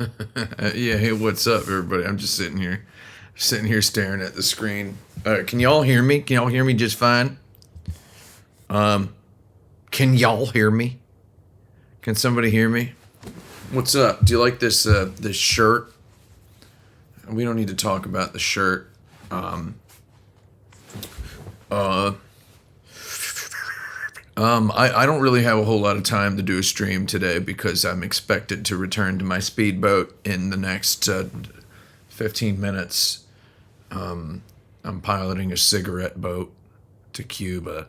Yeah, hey, what's up, everybody? I'm just sitting here staring at the screen. Can y'all hear me? Can y'all hear me just fine? Can y'all hear me? Can somebody hear me? What's up? Do you like this shirt? We don't need to talk about the shirt. I don't really have a whole lot of time to do a stream today because I'm expected to return to my speedboat in the next 15 minutes. I'm piloting a cigarette boat to Cuba,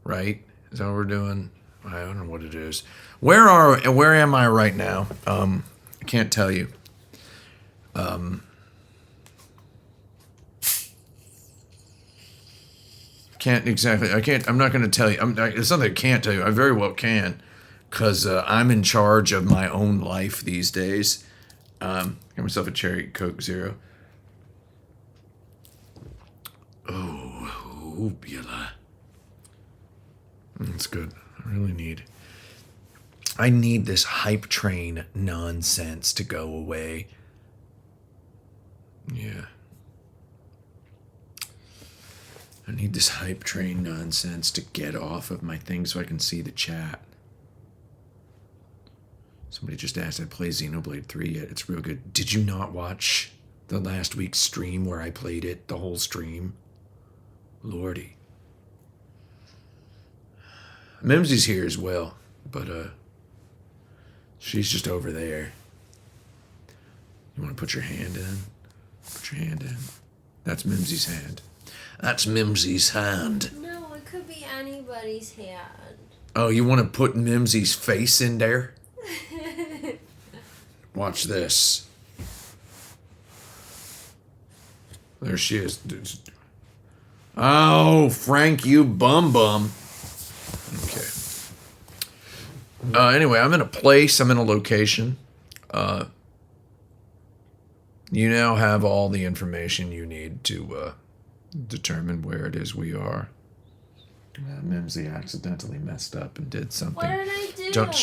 right? Is that what we're doing? I don't know what it is. Where am I right now? I can't tell you. Can't exactly. I'm not going to tell you. It's not that I can't tell you. I very well can, because I'm in charge of my own life these days. Got myself a cherry Coke Zero. Oh, Beulah. That's good. I need this hype train nonsense to go away. Yeah. I need this hype train nonsense to get off of my thing so I can see the chat. Somebody just asked, I play Xenoblade 3 yet. It's real good. Did you not watch the last week's stream where I played it, the whole stream? Lordy. Mimsy's here as well, but she's just over there. You want to put your hand in? Put your hand in. That's Mimsy's hand. That's Mimsy's hand. No, it could be anybody's hand. Oh, you want to put Mimsy's face in there? Watch this. There she is. Oh, Frank, you bum. Okay. Anyway, I'm in a place. I'm in a location. You now have all the information you need to determine where it is we are. Mimsy accidentally messed up and did something. What did I do? Don't.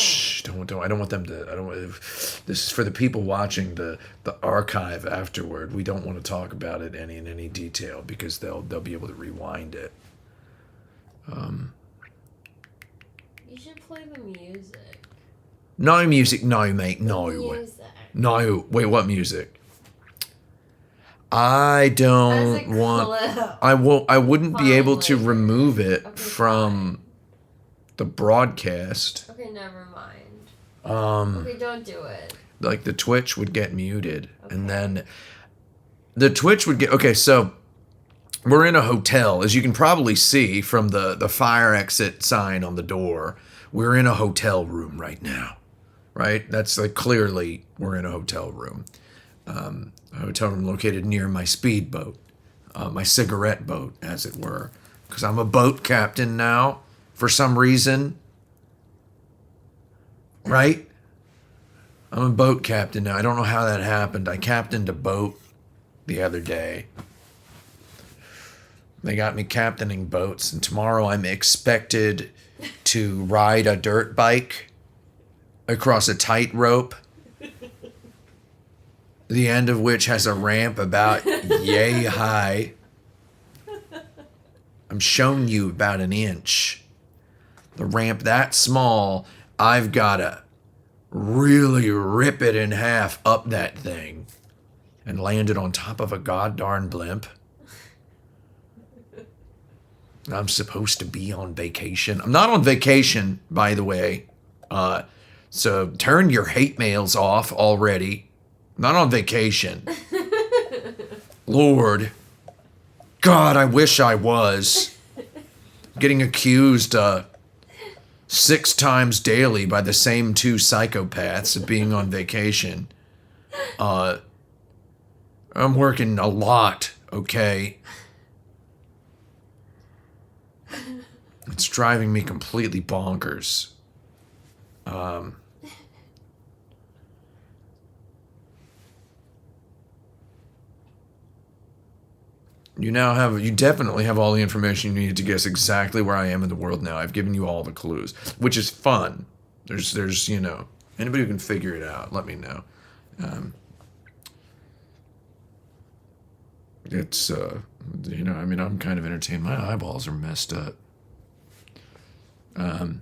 I don't want them to. This is for the people watching the archive afterward. We don't want to talk about it in any detail because they'll be able to rewind it. You should play the music. No music, no mate, no. Music. No. Wait, what music? I don't As a want. clip. I wouldn't be able to Fine, remove it Okay, from the broadcast. Okay, never mind. Um, Okay, don't do it. like the Twitch would get muted, and Okay. then the Twitch would get. Okay, so we're in a hotel, as you can probably see from the fire exit sign on the door. We're in a hotel room right now, right? That's like clearly we're in a hotel room. A hotel room located near my speedboat, my cigarette boat, as it were, because I'm a boat captain now for some reason. Right? I'm a boat captain now. I don't know how that happened. I captained a boat the other day. They got me captaining boats, and tomorrow I'm expected to ride a dirt bike across a tightrope, the end of which has a ramp about yay high. I'm showing you about an inch. The ramp that small, I've got to really rip it in half up that thing and land it on top of a goddarn blimp. I'm supposed to be on vacation. I'm not on vacation, by the way. So turn your hate mails off already. I'm not on vacation. Lord. God, I wish I was. Getting accused 6 times daily by the same 2 psychopaths of being on vacation. I'm working a lot, okay? It's driving me completely bonkers. You definitely have all the information you need to guess exactly where I am in the world now. I've given you all the clues, which is fun. There's anybody who can figure it out, let me know. Um, it's, I mean, I'm kind of entertained. My eyeballs are messed up. What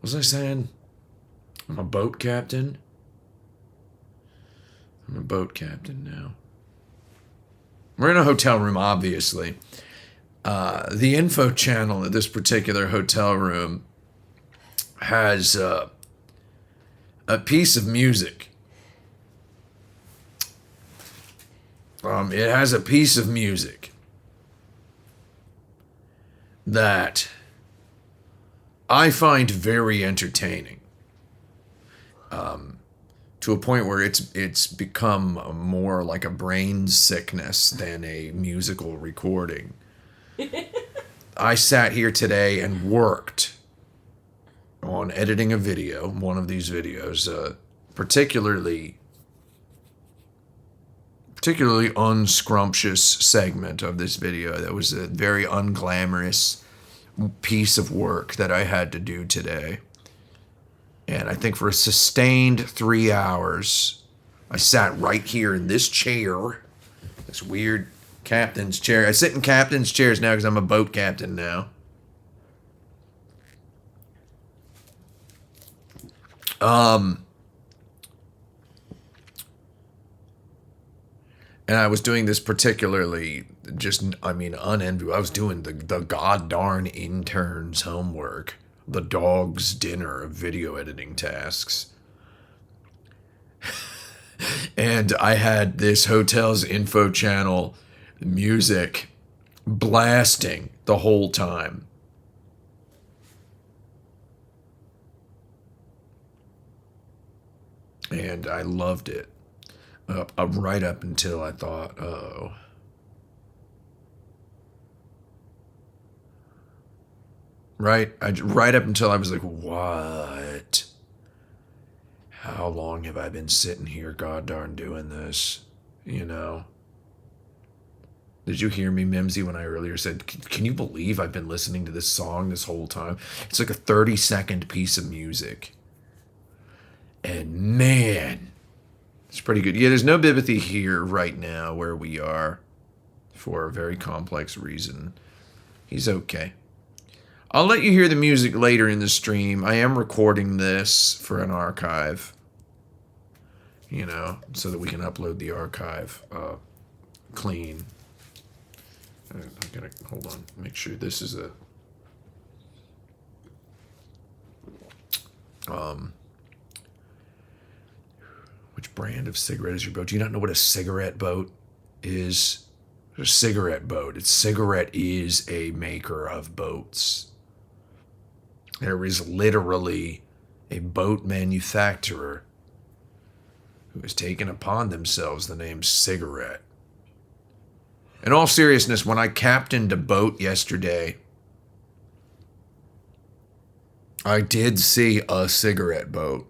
was I saying? I'm a boat captain. I'm a boat captain now. We're in a hotel room, obviously. The info channel at this particular hotel room has a piece of music. It has a piece of music that I find very entertaining. To a point where it's become more like a brain sickness than a musical recording. I sat here today and worked on editing a video, one of these videos, particularly unscrumptious segment of this video that was a very unglamorous piece of work that I had to do today. And I think for a sustained 3 hours, I sat right here in this chair, this weird captain's chair. I sit in captain's chairs now because I'm a boat captain now. And I was doing this particularly unenviable. I was doing the god darn intern's homework, the dog's dinner of video editing tasks. And I had this hotel's info channel music blasting the whole time. And I loved it. Right up until I thought, oh. Right up until I was like, what? How long have I been sitting here god darn doing this? You know? Did you hear me, Mimsy, when I earlier said, can you believe I've been listening to this song this whole time? It's like a 30-second piece of music. And man, it's pretty good. Yeah, there's no Bibithy here right now where we are for a very complex reason. He's okay. I'll let you hear the music later in the stream. I am recording this for an archive, so that we can upload the archive clean. I gotta, hold on, make sure this is a... Which brand of cigarette is your boat? Do you not know what a cigarette boat is? A cigarette boat. Cigarette is a maker of boats. There is literally a boat manufacturer who has taken upon themselves the name Cigarette. In all seriousness, when I captained a boat yesterday, I did see a cigarette boat.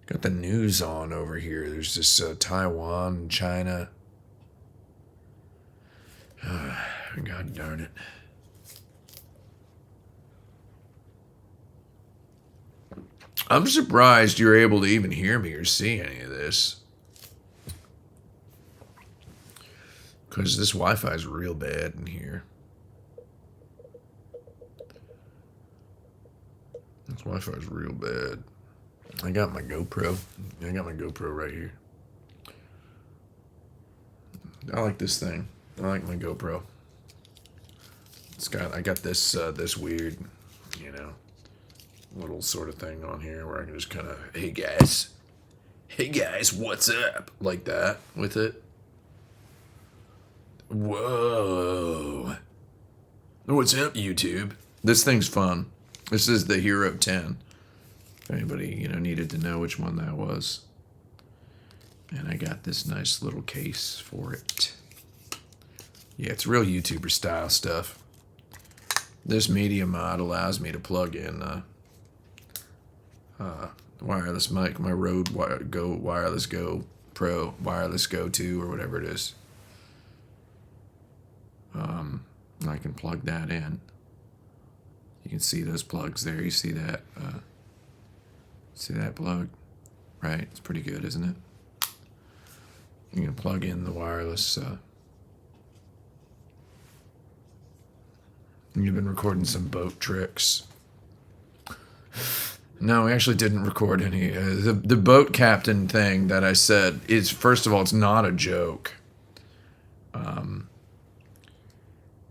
Got the news on over here. There's this Taiwan, China. God darn it. I'm surprised you're able to even hear me or see any of this. Because this Wi-Fi is real bad in here. This Wi-Fi is real bad. I got my GoPro. I got my GoPro right here. I like this thing. I like my GoPro. I got this this weird, little sort of thing on here where I can just kind of, hey guys, what's up? Like that with it. Whoa. What's up, YouTube? This thing's fun. This is the Hero 10. If anybody, needed to know which one that was. And I got this nice little case for it. Yeah, it's real YouTuber style stuff. This media mod allows me to plug in wireless mic, my Rode Wireless Go Pro, Wireless Go 2, or whatever it is. I can plug that in. You can see those plugs there. You see that? See that plug? Right? It's pretty good, isn't it? You can plug in the wireless. You've been recording some boat tricks. No, we actually didn't record any. The boat captain thing that I said is, first of all, it's not a joke.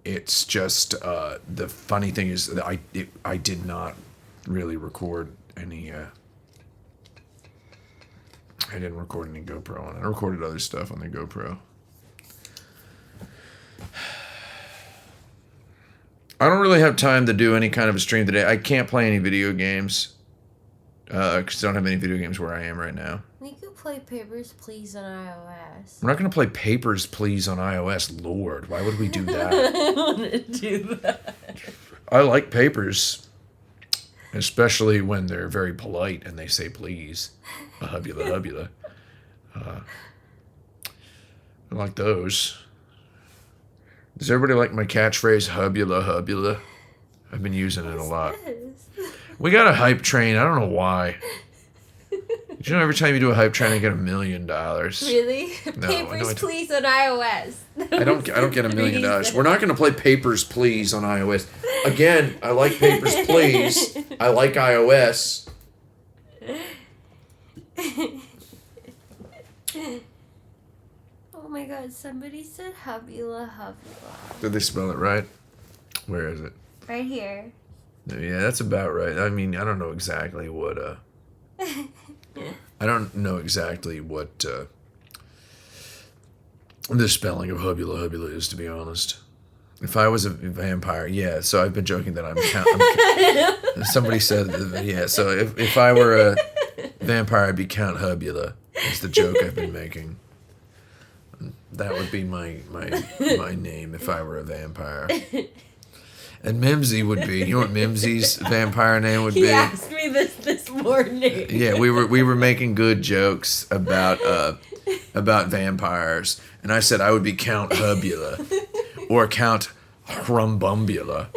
It's just the funny thing is that I did not really record any. I didn't record any GoPro on it. I recorded other stuff on the GoPro. I don't really have time to do any kind of a stream today. I can't play any video games because I don't have any video games where I am right now. We could play Papers, Please on iOS. We're not going to play Papers, Please on iOS. Lord, why would we do that? I want to do that. I like Papers, especially when they're very polite and they say please. Hubula, hubula. I like those. Does everybody like my catchphrase, hubula, hubula? I've been using it a lot. We got a hype train. I don't know why. Did you know every time you do a hype train, I get $1 million? Really? No, Papers, Please on iOS. I don't get $1 million. We're not going to play Papers, Please on iOS. Again, I like Papers, Please. I like iOS. Oh my god, somebody said hubula hubula. Did they spell it right? Where is it? Right here. Yeah, that's about right. I mean, I don't know exactly what, I don't know exactly what, the spelling of hubula hubula is, to be honest. If I was a vampire, yeah, so I've been joking that I'm somebody said, yeah, so if I were a vampire, I'd be Count Hubula. That's the joke I've been making. That would be my name if I were a vampire. And Mimsy would be. You know what Mimsy's vampire name would be? He asked me this morning. Yeah, we were making good jokes about vampires, and I said I would be Count Hubula or Count Hrumbumbula,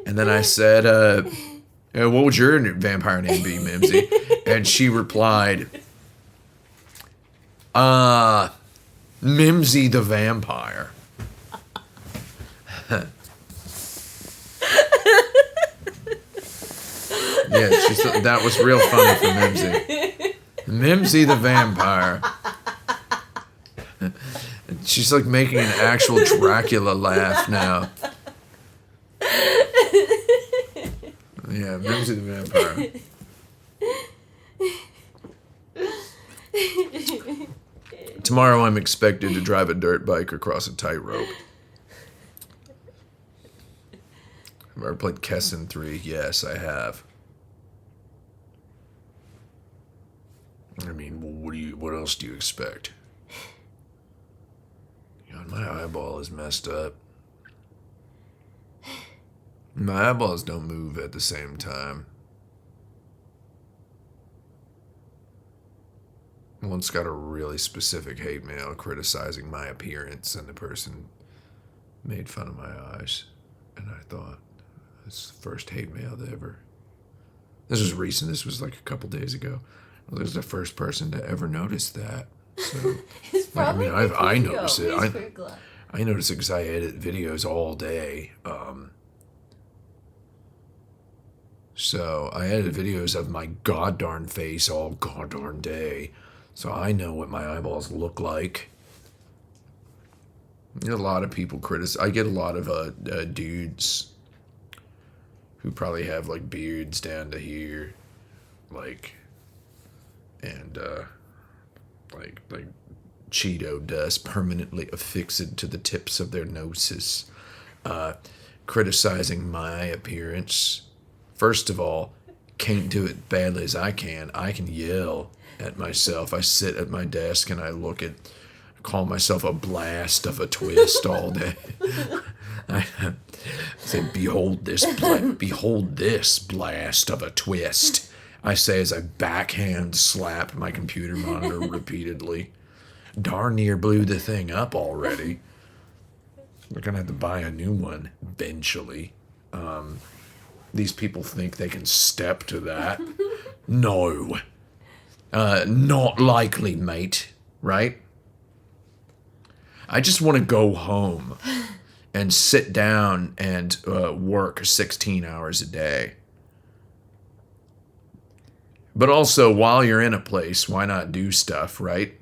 and then I said, "What would your vampire name be, Mimsy?" And she replied, Mimsy the Vampire." Yeah, that was real funny for Mimsy. Mimsy the Vampire. She's like making an actual Dracula laugh now. Yeah, Mimsy the Vampire. Tomorrow I'm expected to drive a dirt bike across a tightrope. Have I ever played Kessen 3? Yes, I have. I mean, what else do you expect? God, my eyeball is messed up. My eyeballs don't move at the same time. I once got a really specific hate mail criticizing my appearance, and the person made fun of my eyes. And I thought, that's the first hate mail to ever. This was recent. This was like a couple days ago. I was the first person to ever notice that. So, I mean, I notice it. I notice it because I edit videos all day. So I edit videos of my goddarn face all goddarn day. So I know what my eyeballs look like. A lot of people criticize. I get a lot of dudes who probably have like beards down to here, like, and like Cheeto dust permanently affixed to the tips of their noses, criticizing my appearance. First of all, can't do it badly as I can. I can yell at myself. I sit at my desk and I call myself a blast of a twist all day. I say, behold this blast of a twist. I say as I backhand slap my computer monitor repeatedly. Darn near blew the thing up already. We're gonna have to buy a new one eventually. These people think they can step to that. No. Not likely, mate. Right? I just want to go home and sit down and work 16 hours a day. But also, while you're in a place, why not do stuff, right?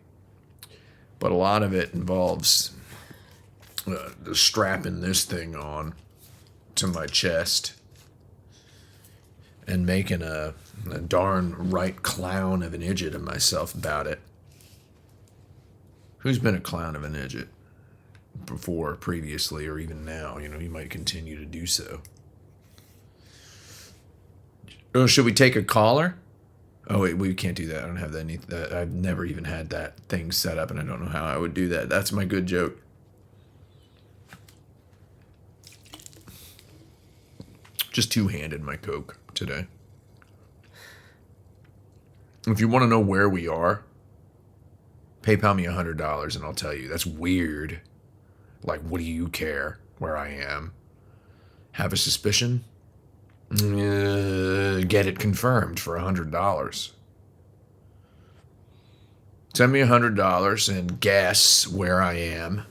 But a lot of it involves strapping this thing on to my chest and making a darn right clown of an idiot of myself about it. Who's been a clown of an idiot before, previously, or even now? You know, you might continue to do so. Oh, should we take a caller? Oh, wait, we can't do that. I don't have that. I've never even had that thing set up, and I don't know how I would do that. That's my good joke. Just two-handed my Coke today. If you want to know where we are, PayPal me $100 and I'll tell you. That's weird. Like, what do you care where I am? Have a suspicion? Get it confirmed for $100. Send me $100 and guess where I am.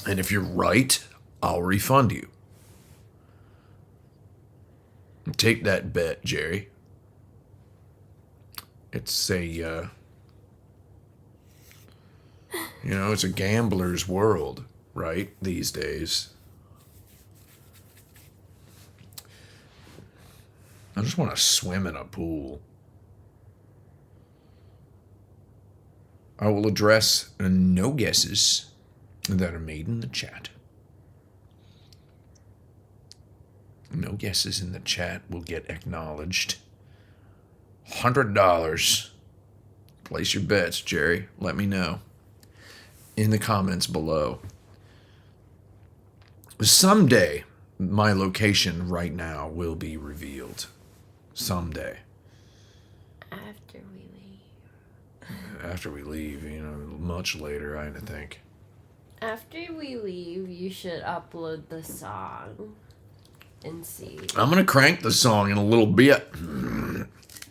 And if you're right, I'll refund you. Take that bet, Jerry. It's a, it's a gambler's world, right, these days. I just want to swim in a pool. I will address no guesses that are made in the chat. No guesses in the chat will get acknowledged. $100. Place your bets, Jerry. Let me know in the comments below. Someday, my location right now will be revealed. Someday. After we leave. After we leave, much later, I think. After we leave, you should upload the song and see. I'm going to crank the song in a little bit.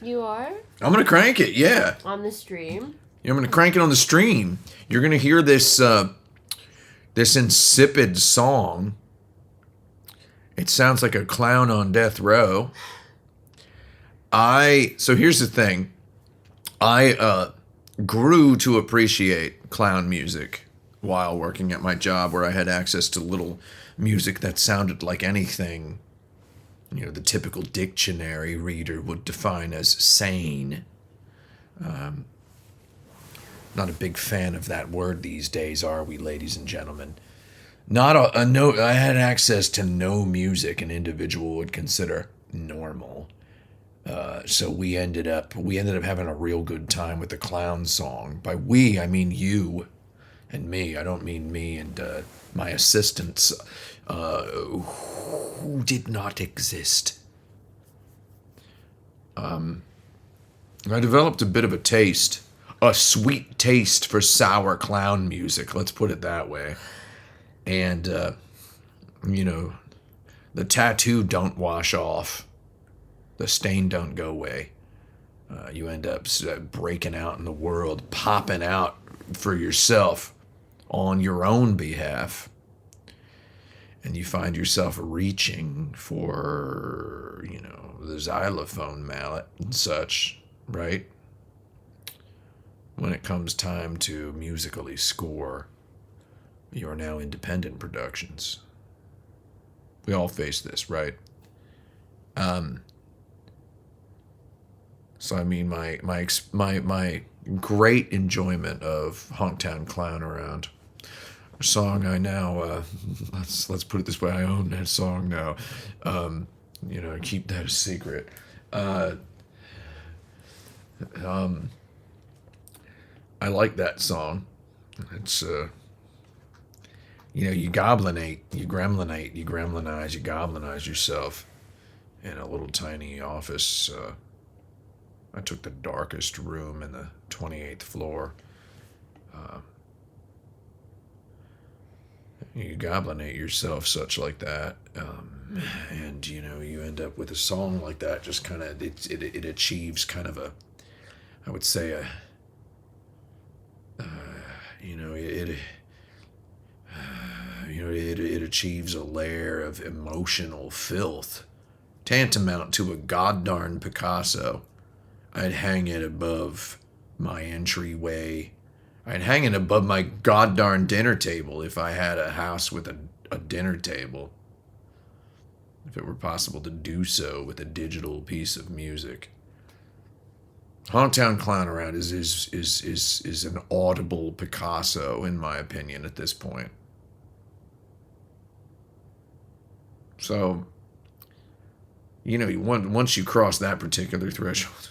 You are? I'm going to crank it, yeah. On the stream? Yeah, I'm going to crank it on the stream. You're going to hear this this insipid song. It sounds like a clown on death row. So here's the thing. I grew to appreciate clown music while working at my job, where I had access to little music that sounded like anything the typical dictionary reader would define as sane. Not a big fan of that word these days, are we, ladies and gentlemen? I had access to no music an individual would consider normal. So we ended up having a real good time with the clown song. By we, I mean you and me. I don't mean me and my assistants, who did not exist. I developed a bit of a sweet taste for sour clown music. Let's put it that way. And, the tattoo don't wash off. The stain don't go away. You end up breaking out in the world, popping out for yourself on your own behalf. And you find yourself reaching for, the xylophone mallet and such, right? When it comes time to musically score your now independent productions. We all face this, right? So I mean, my great enjoyment of Honktown Clown Around, a song I now let's put it this way, I own that song now. Keep that a secret. I like that song. It's you goblinate, you gremlinate, you gremlinize, you goblinize yourself in a little tiny office. I took the darkest room in the 28th floor. You goblinate yourself such like that. And you end up with a song like that. Just kind of it achieves kind of a, I would say a, it it achieves a layer of emotional filth, tantamount to a goddarn Picasso. I'd hang it above my entryway. I'd hang it above my goddarn dinner table if I had a house with a dinner table. If it were possible to do so with a digital piece of music. Hometown Clown Around is an audible Picasso, in my opinion, at this point. So, once you cross that particular threshold,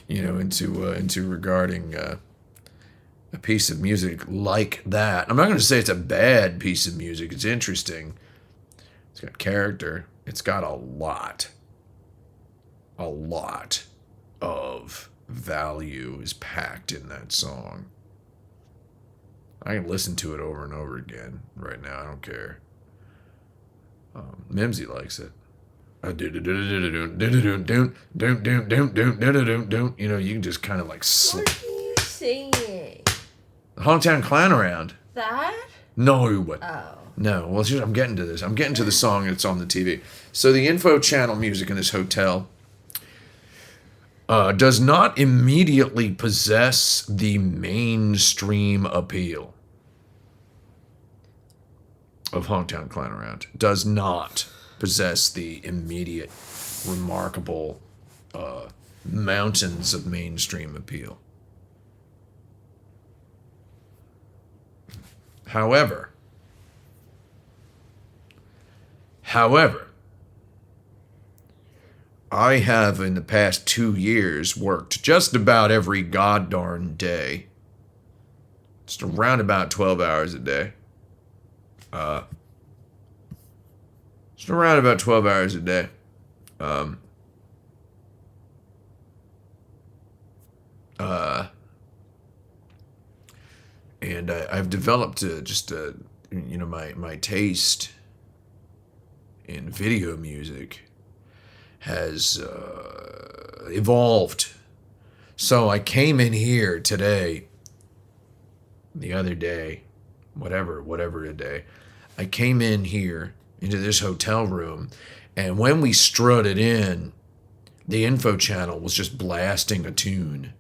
into regarding a piece of music like that. I'm not going to say it's a bad piece of music. It's interesting. It's got character. It's got a lot of value is packed in that song. I can listen to it over and over again right now. I don't care. Mimsy likes it. You can just kind of like What are you singing? Hometown Clown Around. That? No. Oh. No. Well, I'm getting to this. I'm getting to the song that's on the TV. So the info channel music in this hotel does not immediately possess the mainstream appeal of Hometown Clown Around. Does not possess the immediate, remarkable mountains of mainstream appeal. However, I have in the past 2 years worked just about every goddarn day. Just around about 12 hours a day. Just around about 12 hours a day. And I've developed my taste in video music has evolved. So I came in here today, the other day, whatever a day, I came in here into this hotel room, and when we strutted in, the info channel was just blasting a tune.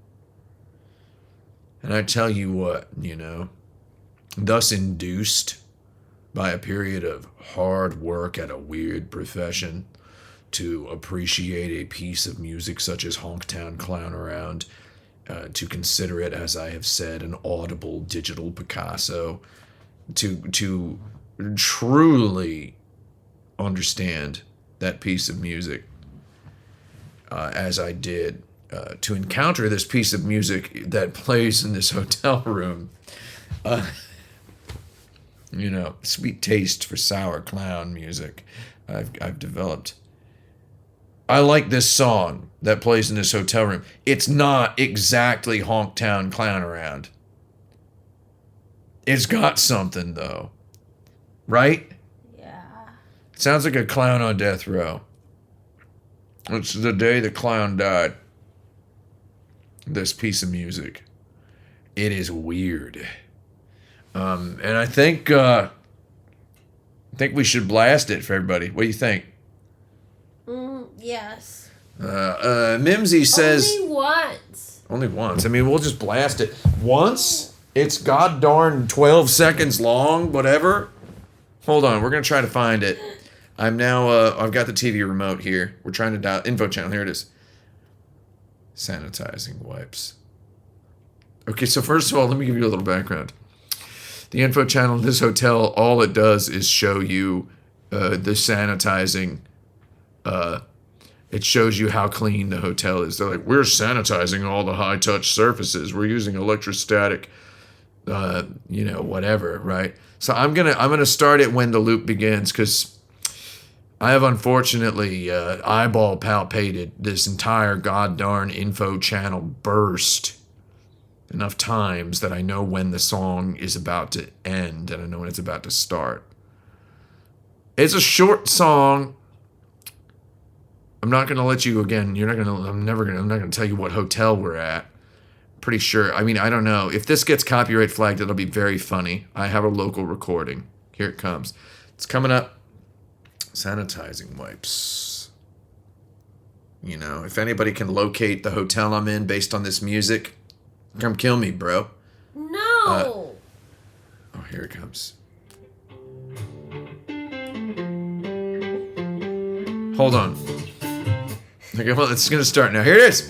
And I tell you what, thus induced by a period of hard work at a weird profession to appreciate a piece of music such as Honktown Clown Around, to consider it, as I have said, an audible digital Picasso, to truly understand that piece of music as I did, to encounter this piece of music that plays in this hotel room. Sweet taste for sour clown music I've developed. I like this song that plays in this hotel room. It's not exactly Honktown Clown Around. It's got something, though. Right? Yeah. It sounds like a clown on death row. It's the day the clown died. This piece of music. It is weird. And I think we should blast it for everybody. What do you think? Yes. Mimsy says... Only once. Only once. I mean, we'll just blast it. Once? It's goddarn 12 seconds long, whatever. Hold on, we're going to try to find it. I'm now, I've got the TV remote here. We're trying to dial, info channel, here it is. Sanitizing wipes. Okay, so first of all, let me give you a little background. The info channel in this hotel, all it does is show you the sanitizing. It shows you how clean the hotel is. They're like, we're sanitizing all the high-touch surfaces. We're using electrostatic, whatever, right? So I'm gonna start it when the loop begins, because I have unfortunately eyeball palpated this entire goddarn info channel burst enough times that I know when the song is about to end and I know when it's about to start. It's a short song. I'm not gonna let you again. I'm not gonna tell you what hotel we're at. Pretty sure. I mean, I don't know. If this gets copyright flagged, it'll be very funny. I have a local recording. Here it comes. It's coming up. Sanitizing wipes. You know, if anybody can locate the hotel I'm in based on this music, come kill me, bro. No. Oh, here it comes. Hold on. Okay, well, it's gonna start now. Here it is.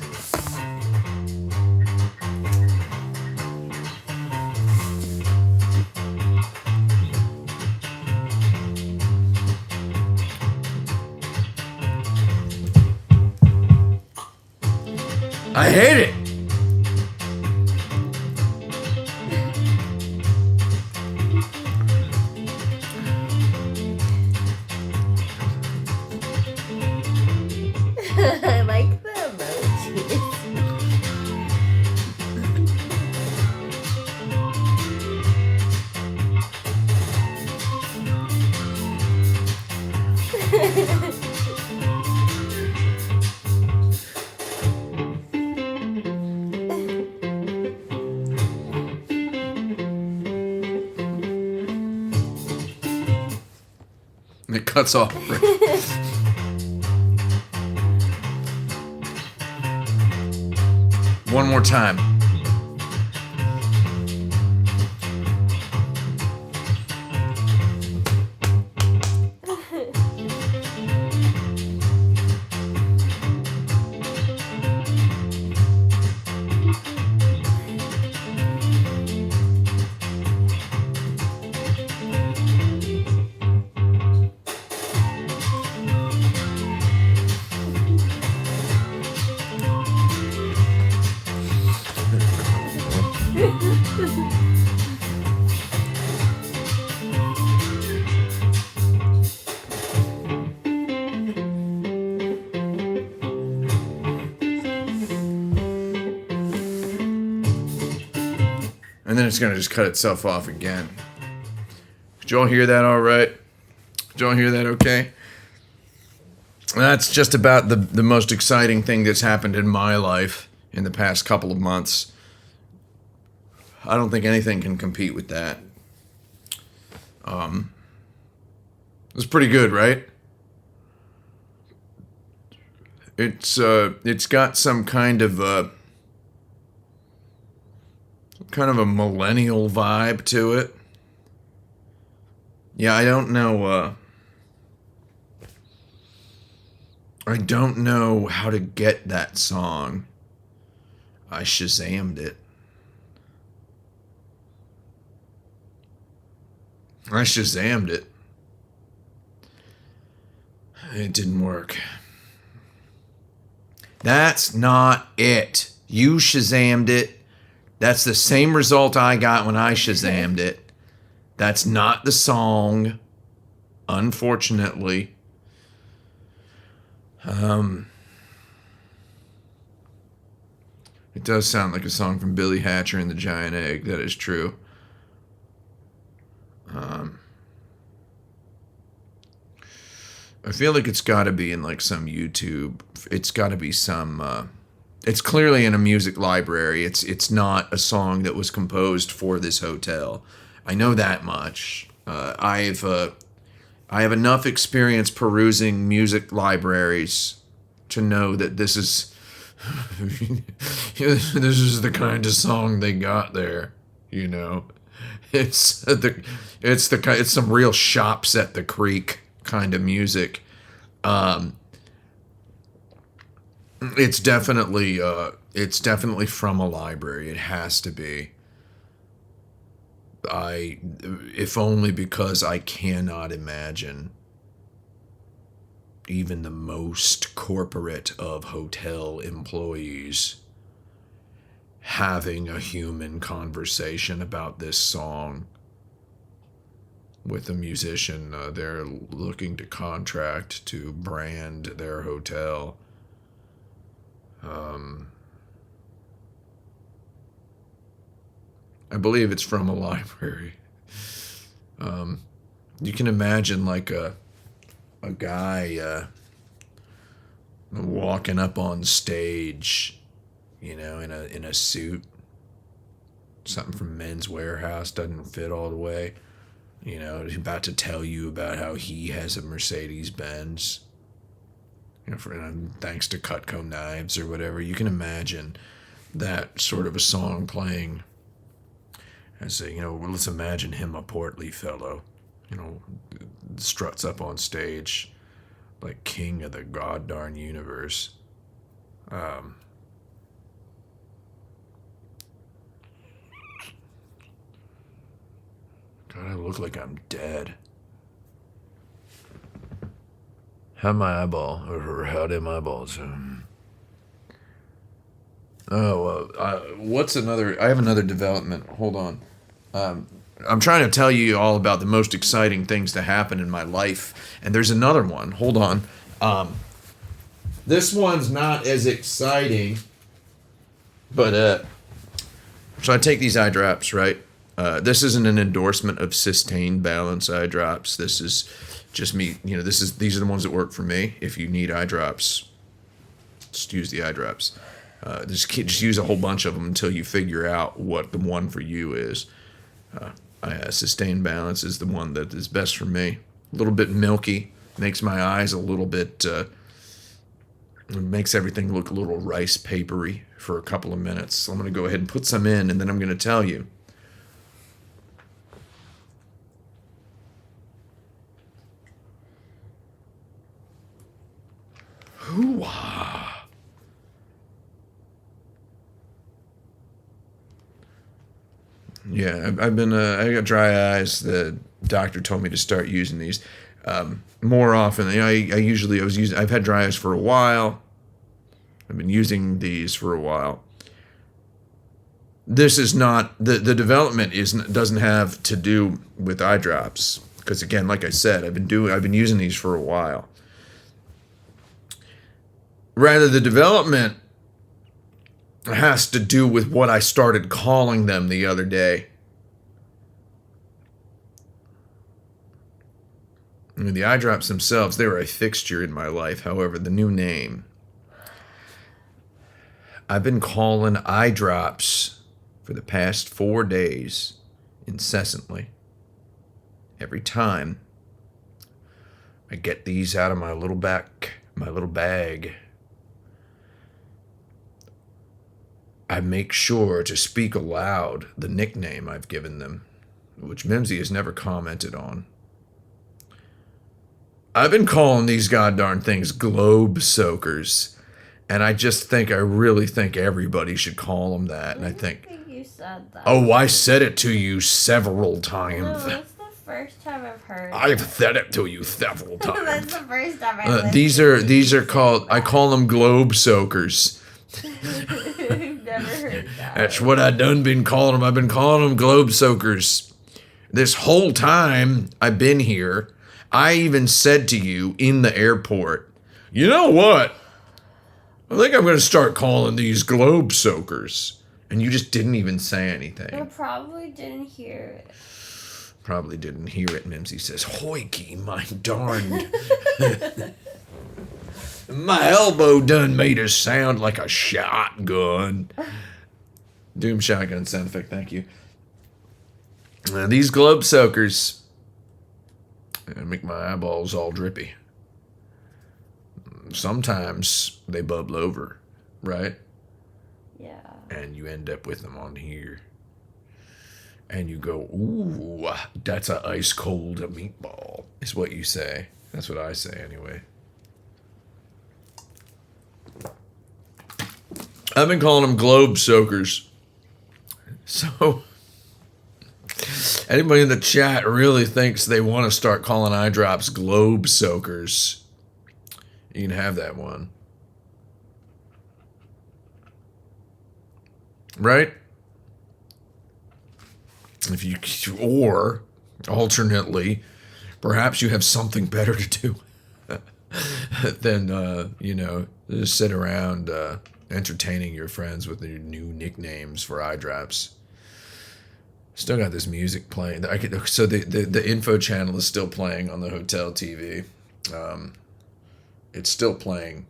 I hate it. I like the emojis. And it cuts off. One more time. And then it's going to just cut itself off again. Did you all hear that all right? Did you all hear that okay? That's just about the most exciting thing that's happened in my life in the past couple of months. I don't think anything can compete with that. It's pretty good, right? It's got some kind of a millennial vibe to it. Yeah, I don't know how to get that song. I Shazammed it. It didn't work. That's not it. You Shazammed it. That's the same result I got when I Shazammed it. That's not the song, unfortunately. It does sound like a song from Billy Hatcher and the Giant Egg. That is true. I feel like it's got to be in like some YouTube. It's got to be some. It's clearly in a music library. It's not a song that was composed for this hotel. I know that much. I have enough experience perusing music libraries to know that this is this is the kind of song they got there. You know, it's some real shops at the creek kind of music. It's definitely from a library. It has to be. If only because I cannot imagine even the most corporate of hotel employees having a human conversation about this song with a musician they're looking to contract to brand their hotel. I believe it's from a library. You can imagine like a guy walking up on stage, in a suit, something from Men's Warehouse, doesn't fit all the way. He's about to tell you about how he has a Mercedes Benz. Thanks to Cutco knives or whatever. You can imagine that sort of a song playing. And say, well, let's imagine him a portly fellow, struts up on stage like king of the goddarn universe. God, I look like I'm dead. How'd my eyeball, or how did my eyeballs? What's another? I have another development. Hold on. I'm trying to tell you all about the most exciting things to happen in my life, and there's another one. Hold on. This one's not as exciting, but so I take these eye drops, right? This isn't an endorsement of sustained balance eye drops. This is just me. These are the ones that work for me. If you need eye drops, just use the eye drops. Just use a whole bunch of them until you figure out what the one for you is. Sustained balance is the one that is best for me. A little bit milky, makes my eyes a little bit, makes everything look a little rice papery for a couple of minutes. So I'm going to go ahead and put some in, and then I'm going to tell you. Hoo-wah. Yeah, I've been. I got dry eyes. The doctor told me to start using these more often. I've had dry eyes for a while. I've been using these for a while. This is not the development doesn't have to do with eye drops, because again, like I said, I've been using these for a while. Rather, the development has to do with what I started calling them the other day. The eye drops themselves, they were a fixture in my life. However, the new name, I've been calling eye drops for the past 4 days incessantly. Every time I get these out of my little bag, I make sure to speak aloud the nickname I've given them, which Mimsy has never commented on. I've been calling these goddarn things globe soakers, and I really think everybody should call them that. And I think you said that. Oh, I said it to you several times. No, that's the first time I've heard. I've said it to you several times. That's the first time I've These are called. I call them globe soakers. I've never heard that. That's what I done been calling them. I've been calling them globe soakers. This whole time I've been here, I even said to you in the airport, you know what? I think I'm going to start calling these globe soakers. And you just didn't even say anything. I probably didn't hear it. Probably didn't hear it. Mimsy says, hoikey, my darn. My elbow done made a sound like a shotgun. Doom shotgun sound effect, thank you. These globe soakers make my eyeballs all drippy. Sometimes they bubble over, right? Yeah. And you end up with them on here. And you go, ooh, that's a ice cold meatball, is what you say. That's what I say anyway. I've been calling them globe soakers. So, anybody in the chat really thinks they want to start calling eye drops globe soakers, you can have that one. Right? Or, alternately, perhaps you have something better to do than, just sit around entertaining your friends with their new nicknames for eye drops. Still got this music playing. So the info channel is still playing on the hotel TV. It's still playing.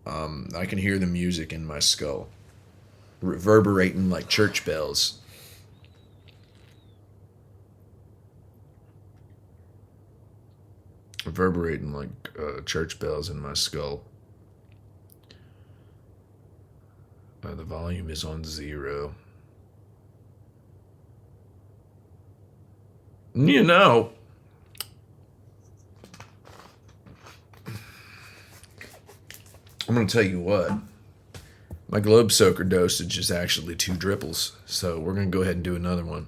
I can hear the music in my skull, reverberating like church bells. Reverberating like church bells in my skull. The volume is on 0. You know, I'm going to tell you what. My globe soaker dosage is actually 2 dripples, so we're going to go ahead and do another one.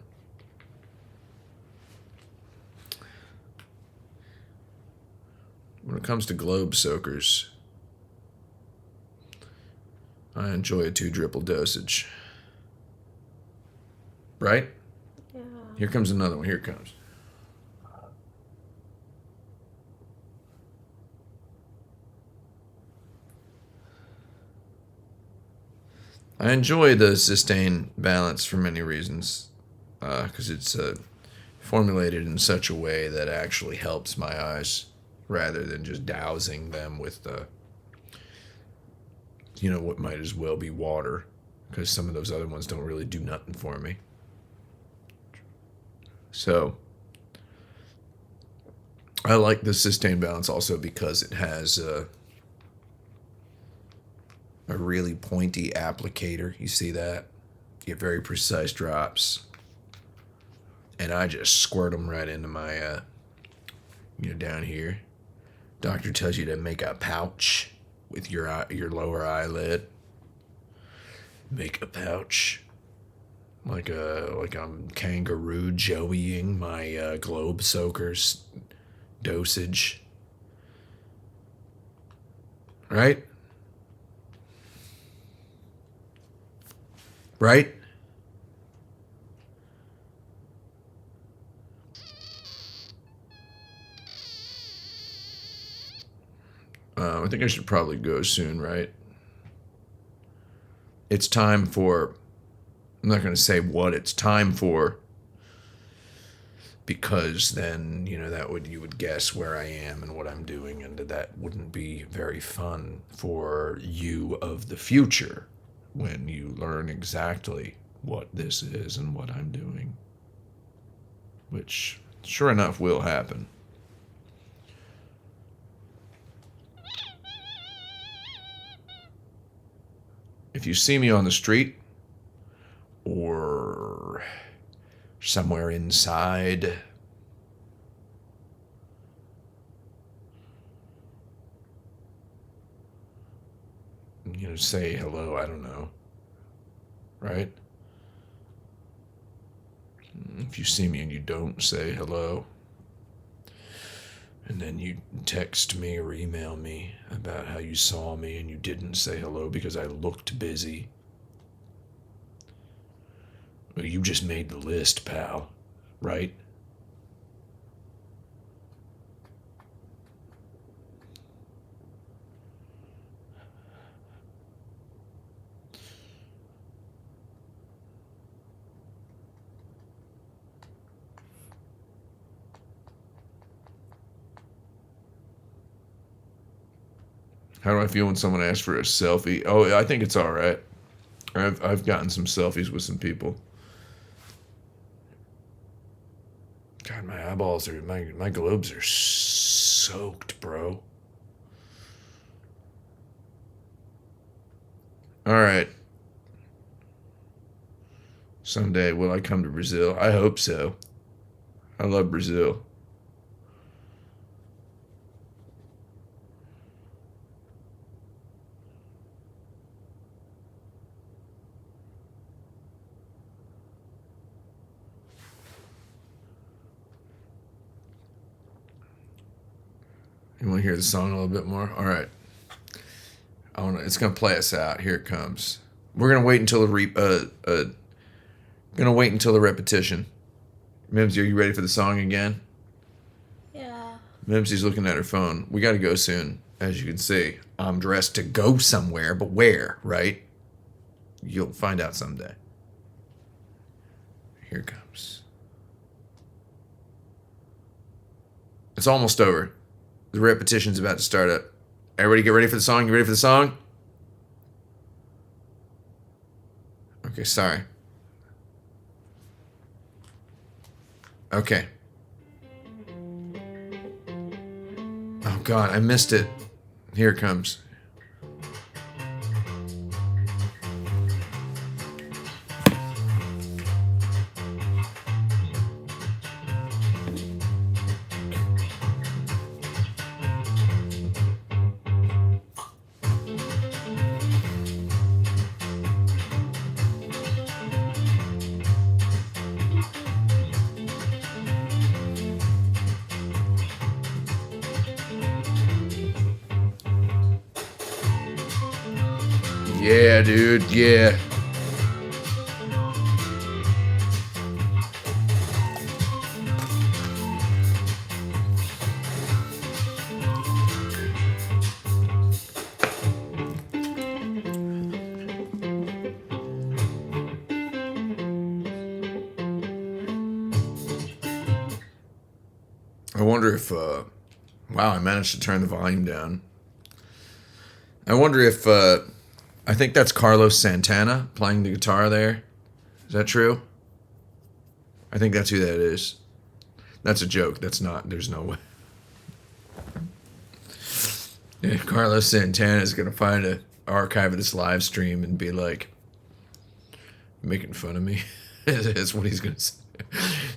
When it comes to globe soakers, I enjoy a 2 dripple dosage. Right? Yeah. Here comes another one. Here it comes. I enjoy the sustain balance for many reasons, because it's formulated in such a way that actually helps my eyes rather than just dousing them with what might as well be water, because some of those other ones don't really do nothing for me. So I like the sustain balance also because it has a really pointy applicator. You see that? You get very precise drops. And I just squirt them right into my, down here. Doctor tells you to make a pouch with your lower eyelid. Make a pouch. Like I'm kangaroo joeying my globe soakers dosage. Right? Right? I think I should probably go soon, right? It's time for... I'm not going to say what it's time for, because then, you would guess where I am and what I'm doing, and that wouldn't be very fun for you of the future when you learn exactly what this is and what I'm doing, which sure enough will happen. If you see me on the street or somewhere inside, say hello, I don't know, right? If you see me and you don't say hello, and then you text me or email me about how you saw me and you didn't say hello because I looked busy, well, you just made the list, pal, right? How do I feel when someone asks for a selfie? Oh, I think it's all right. I've gotten some selfies with some people. God, my eyeballs are my globes are soaked, bro. All right. Someday will I come to Brazil? I hope so. I love Brazil. You want to hear the song a little bit more? All right. It's gonna play us out. Here it comes. We're gonna wait until the repetition. Mimsy, are you ready for the song again? Yeah. Mimsy's looking at her phone. We gotta go soon, as you can see. I'm dressed to go somewhere, but where, right? You'll find out someday. Here it comes. It's almost over. The repetition's about to start up. Everybody get ready for the song? You ready for the song? Okay, sorry. Okay. Oh, God, I missed it. Here it comes. Yeah, dude, yeah. I wonder if, wow, I managed to turn the volume down. I wonder if, I think that's Carlos Santana playing the guitar there. Is that true? I think that's who that is. That's a joke. That's not, there's no way. Yeah, Carlos Santana is going to find an archive of this live stream and be like, making fun of me. That's what he's going to say.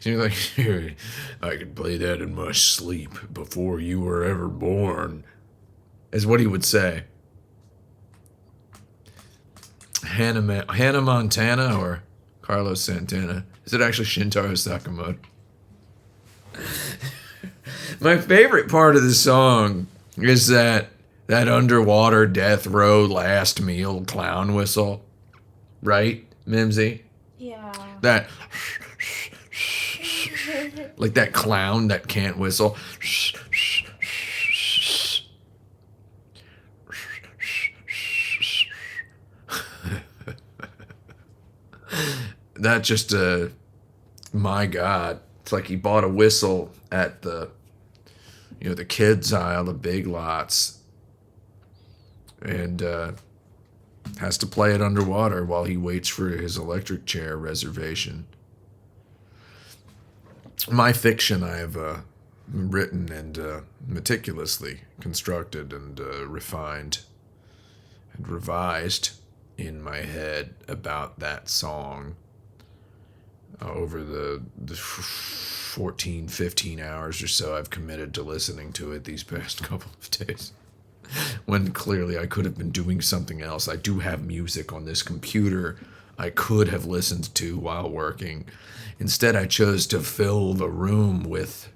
He's like, I could play that in my sleep before you were ever born. Is what he would say. Hannah Montana or Carlos Santana? Is it actually Shintaro Sakamoto? My favorite part of the song is that underwater death row last meal clown whistle. Right, Mimsy? Yeah. That like that clown that can't whistle. That just my God, it's like he bought a whistle at the the kids aisle of Big Lots and has to play it underwater while he waits for his electric chair reservation. My fiction I have written and meticulously constructed and refined and revised in my head about that song over the 14, 15 hours or so I've committed to listening to it these past couple of days. When clearly I could have been doing something else. I do have music on this computer I could have listened to while working. Instead, I chose to fill the room with,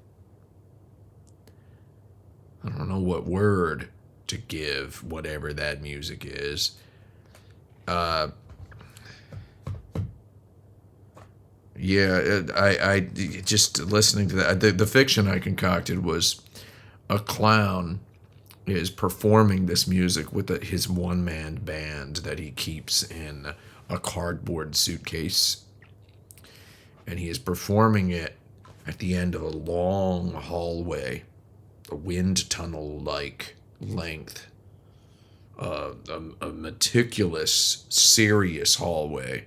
I don't know what word to give whatever that music is. Yeah, I just listening to that. The fiction I concocted was a clown is performing this music with his one-man band that he keeps in a cardboard suitcase. And he is performing it at the end of a long hallway, a wind tunnel-like length, a meticulous, serious hallway,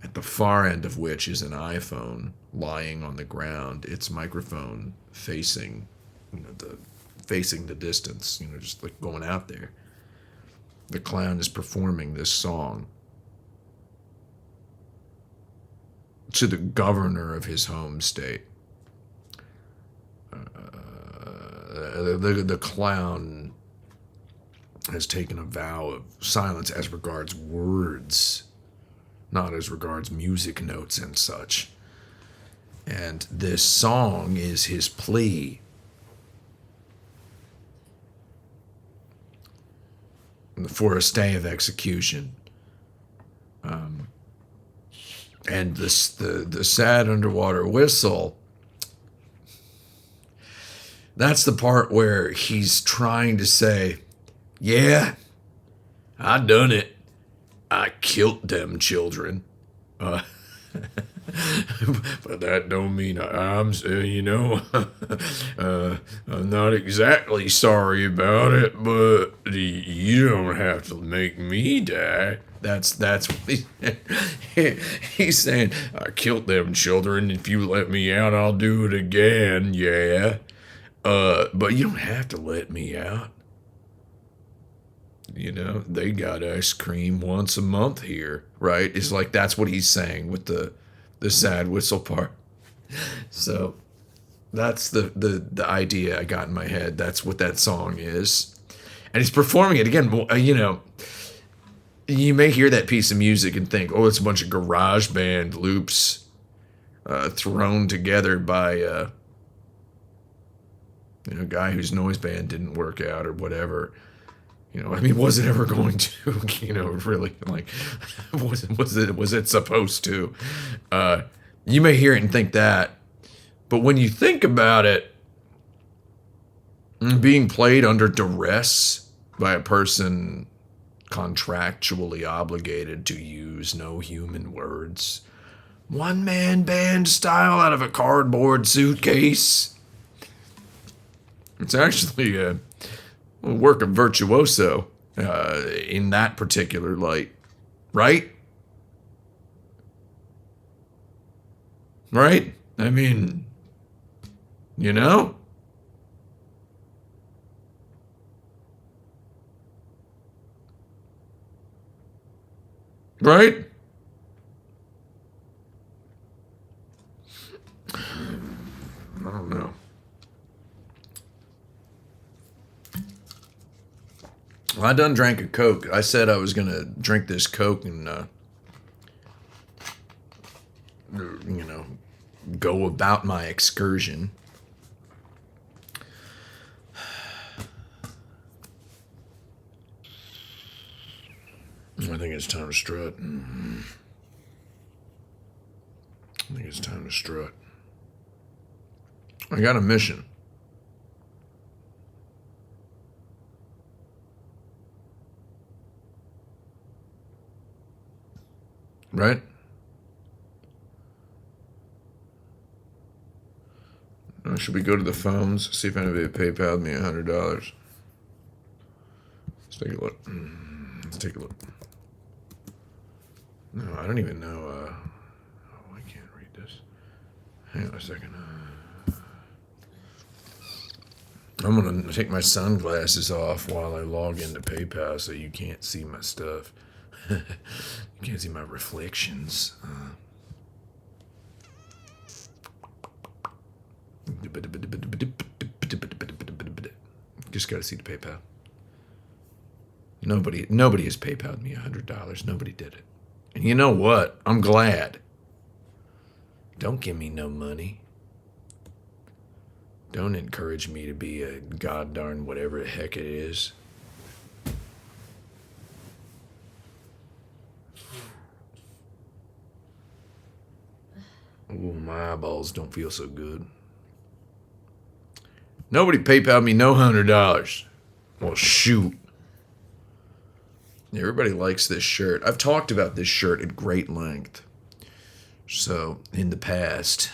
at the far end of which is an iPhone lying on the ground, its microphone facing the distance, just like going out there. The clown is performing this song to the governor of his home state. The clown has taken a vow of silence as regards words, not as regards music notes and such. And this song is his plea. For a stay of execution. And the sad underwater whistle, that's the part where he's trying to say, yeah, I done it. I killed them children. But that don't mean I'm not exactly sorry about it, but you don't have to make me die. That's what he's saying. I killed them children. If you let me out, I'll do it again. Yeah. But you don't have to let me out. They got ice cream once a month here, right? It's like that's what he's saying with the sad whistle part. So that's the idea I got in my head. That's what that song is, and he's performing it again. You may hear that piece of music and think, oh, it's a bunch of garage band loops thrown together by a guy whose noise band didn't work out or whatever. Was it ever going to? Really, like, was it supposed to? You may hear it and think that, but when you think about it, being played under duress by a person contractually obligated to use no human words, one-man band style out of a cardboard suitcase, it's actually a work of virtuoso in that particular light, right? Right? I mean, right? I don't know. Well, I done drank a Coke. I said I was going to drink this Coke and, go about my excursion. I think it's time to strut. I got a mission. Right? Should we go to the phones, see if anybody PayPal'd me $100? Let's take a look. No, I don't even know. I can't read this. Hang on a second. I'm going to take my sunglasses off while I log into PayPal so you can't see my stuff. You can't see my reflections. Just got to see the PayPal. Nobody has PayPal'd me $100. Nobody did it. And you know what? I'm glad. Don't give me no money. Don't encourage me to be a goddarn whatever the heck it is. Oh, my eyeballs don't feel so good. Nobody PayPal'd me no $100. Well, shoot. Everybody likes this shirt. I've talked about this shirt at great length. So, in the past,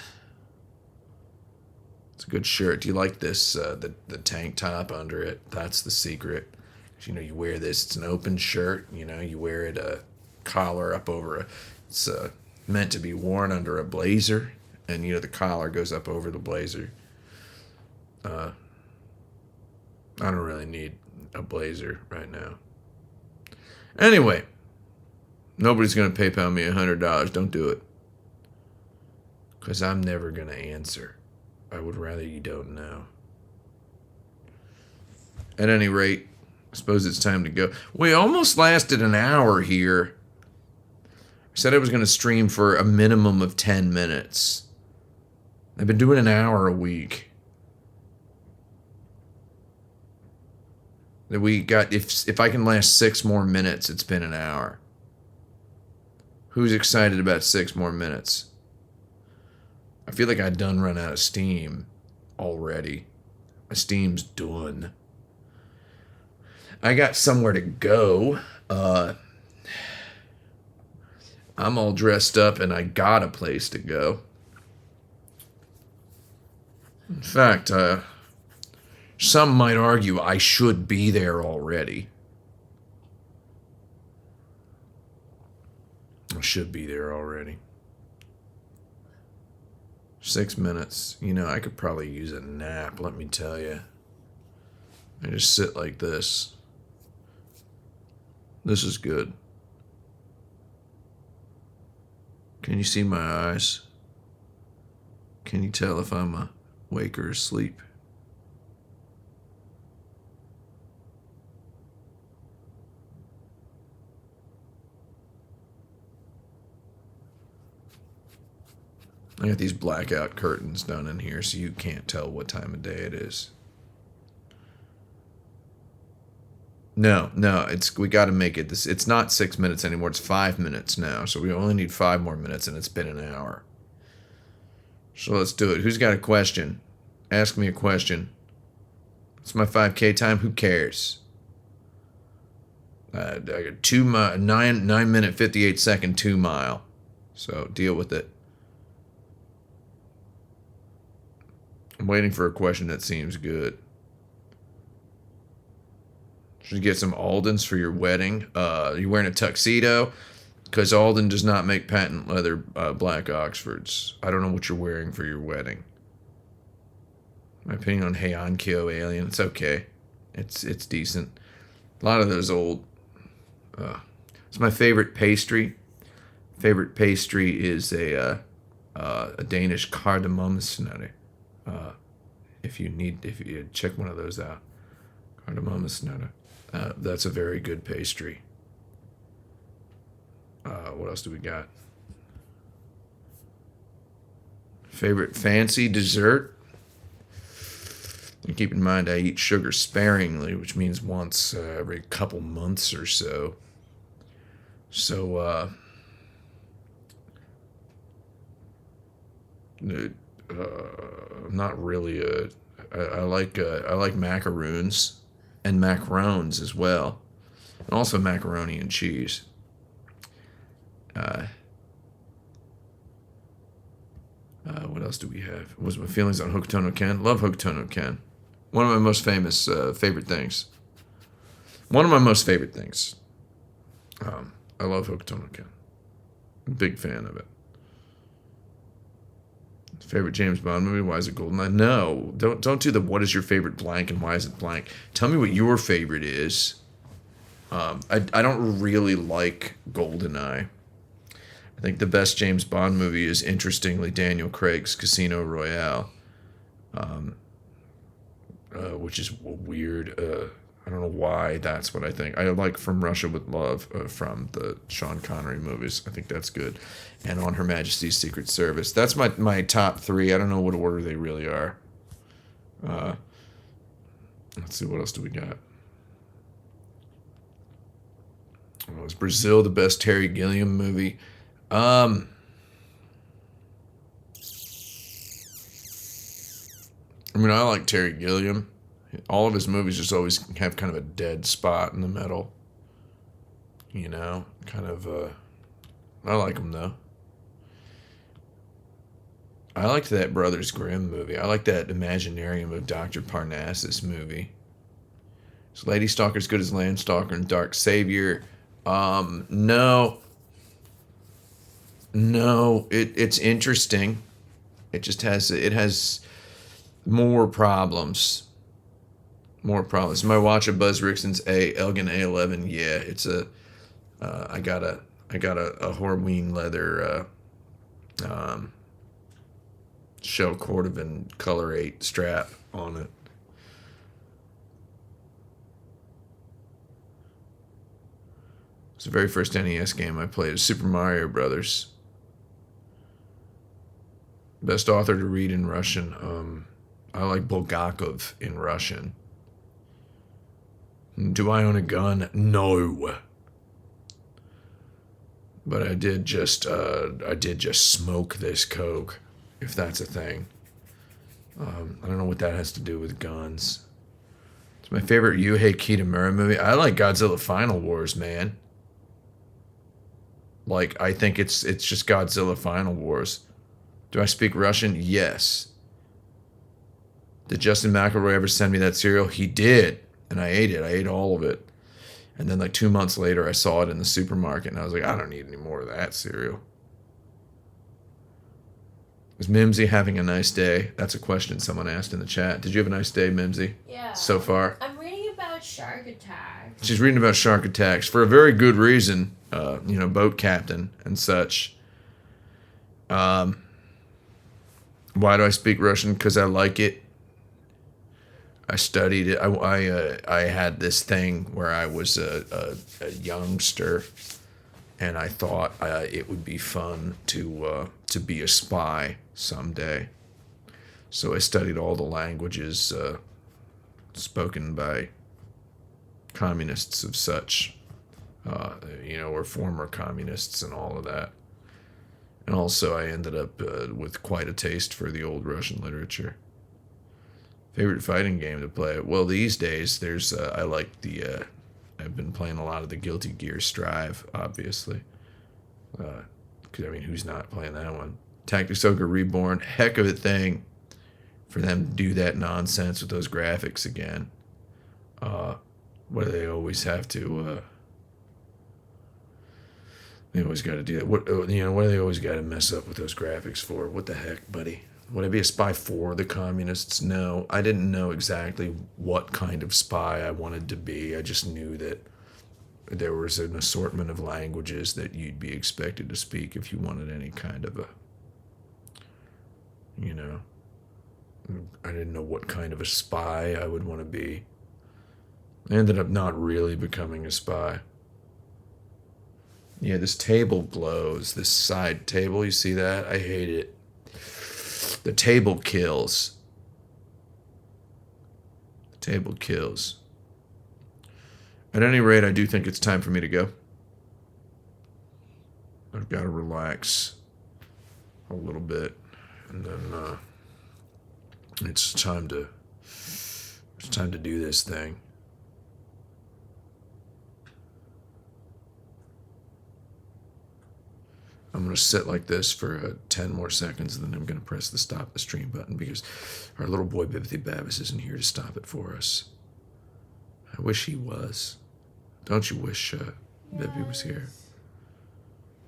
it's a good shirt. Do you like this, the tank top under it? That's the secret. You wear this. It's an open shirt. You wear it a collar up over it's meant to be worn under a blazer. And, the collar goes up over the blazer. I don't really need a blazer right now. Anyway, nobody's going to PayPal me $100. Don't do it. Because I'm never going to answer. I would rather you don't know. At any rate, I suppose it's time to go. We almost lasted an hour here. I said I was going to stream for a minimum of 10 minutes. I've been doing an hour a week. We got if I can last 6 more minutes, it's been an hour. Who's excited about 6 more minutes? I feel like I done run out of steam already. My steam's done. I got somewhere to go. I'm all dressed up and I got a place to go. In fact, some might argue I should be there already. I should be there already. 6 minutes. You know, I could probably use a nap, let me tell you. I just sit like this. This is good. Can you see my eyes? Can you tell if I'm awake or asleep? I got these blackout curtains down in here so you can't tell what time of day it is. No, we got to make it this. It's not 6 minutes anymore. It's 5 minutes now. So we only need 5 more minutes, and it's been an hour. So let's do it. Who's got a question? Ask me a question. It's my 5K time. Who cares? I got 9 minute 58-second 2 mile. So deal with it. I'm waiting for a question that seems good. Should you get some Aldens for your wedding? You wearing a tuxedo? Because Alden does not make patent leather black Oxfords. I don't know what you're wearing for your wedding. My opinion on Heian-kyo Alien, it's okay. It's decent. A lot of those old... it's my favorite pastry. Favorite pastry is a Danish cardamomsnudder. If you check one of those out, cardamomsnudder. That's a very good pastry. What else do we got? Favorite fancy dessert? And keep in mind, I eat sugar sparingly, which means once every couple months or so. So, not really I like macaroons and macarons as well, and also macaroni and cheese. What else do we have? What was my feelings on Hokuto no Ken? Love Hokuto no Ken. One of my most famous favorite things. One of my most favorite things. I love Hokuto no Ken. Big fan of it. Favorite James Bond movie? Why is it Goldeneye? No, don't do the what is your favorite blank and why is it blank. Tell me what your favorite is. I don't really like Goldeneye. I think the best James Bond movie is, interestingly, Daniel Craig's Casino Royale, which is weird. I don't know why that's what I think. I like From Russia with Love from the Sean Connery movies. I think that's good. And On Her Majesty's Secret Service. That's my top 3. I don't know what order they really are. Let's see, what else do we got? Oh, is Brazil the best Terry Gilliam movie? I mean, I like Terry Gilliam. All of his movies just always have kind of a dead spot in the middle. You know, kind of, I like him though. I liked that Brothers Grimm movie. I like that Imaginarium of Dr. Parnassus movie. Is Lady Stalker as good as Landstalker and Dark Savior? No. It's interesting. It has more problems. More problems. My watch of Buzz Rickson's Elgin A11. Yeah, it's I got a Horween leather shell cordovan color 8 strap on it. It's the very first NES game I played was Super Mario Brothers. Best author to read in Russian. I like Bulgakov in Russian. Do I own a gun? No. But I did just smoke this coke, if that's a thing. I don't know what that has to do with guns. It's my favorite Yuhei Kitamura movie. I like Godzilla Final Wars, man. Like, I think it's just Godzilla Final Wars. Do I speak Russian? Yes. Did Justin McElroy ever send me that cereal? He did. And I ate it. I ate all of it. And then like 2 months later, I saw it in the supermarket, and I was like, I don't need any more of that cereal. Is Mimsy having a nice day? That's a question someone asked in the chat. Did you have a nice day, Mimsy? Yeah. So far? I'm reading about shark attacks. She's reading about shark attacks for a very good reason. Boat captain and such. Why do I speak Russian? Because I like it. I studied it. I had this thing where I was a youngster, and I thought it would be fun to be a spy someday. So I studied all the languages spoken by communists of such, or former communists and all of that. And also I ended up with quite a taste for the old Russian literature. Favorite fighting game to play? Well, these days there's I like I've been playing a lot of the Guilty Gear Strive, obviously. Who's not playing that one? Tactics Ogre Reborn, heck of a thing for them to do that nonsense with those graphics again. What do they always have to? They always got to do that. What do they always got to mess up with those graphics for? What the heck, buddy? Would I be a spy for the communists? No, I didn't know exactly what kind of spy I wanted to be. I just knew that there was an assortment of languages that you'd be expected to speak if you wanted any kind of I didn't know what kind of a spy I would want to be. I ended up not really becoming a spy. Yeah, this table glows. This side table, you see that? I hate it. The table kills. The table kills. At any rate, I do think it's time for me to go. I've got to relax a little bit, and then it's time to do this thing. I'm going to sit like this for 10 more seconds, and then I'm going to press the stop the stream button because our little boy Bibbity Babbis isn't here to stop it for us. I wish he was. Don't you wish Bibby was here?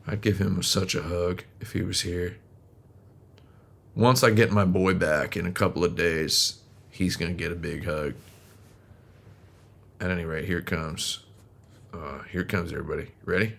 I'd give him such a hug if he was here. Once I get my boy back in a couple of days, he's going to get a big hug. At any rate, here it comes. Here it comes, everybody. Ready?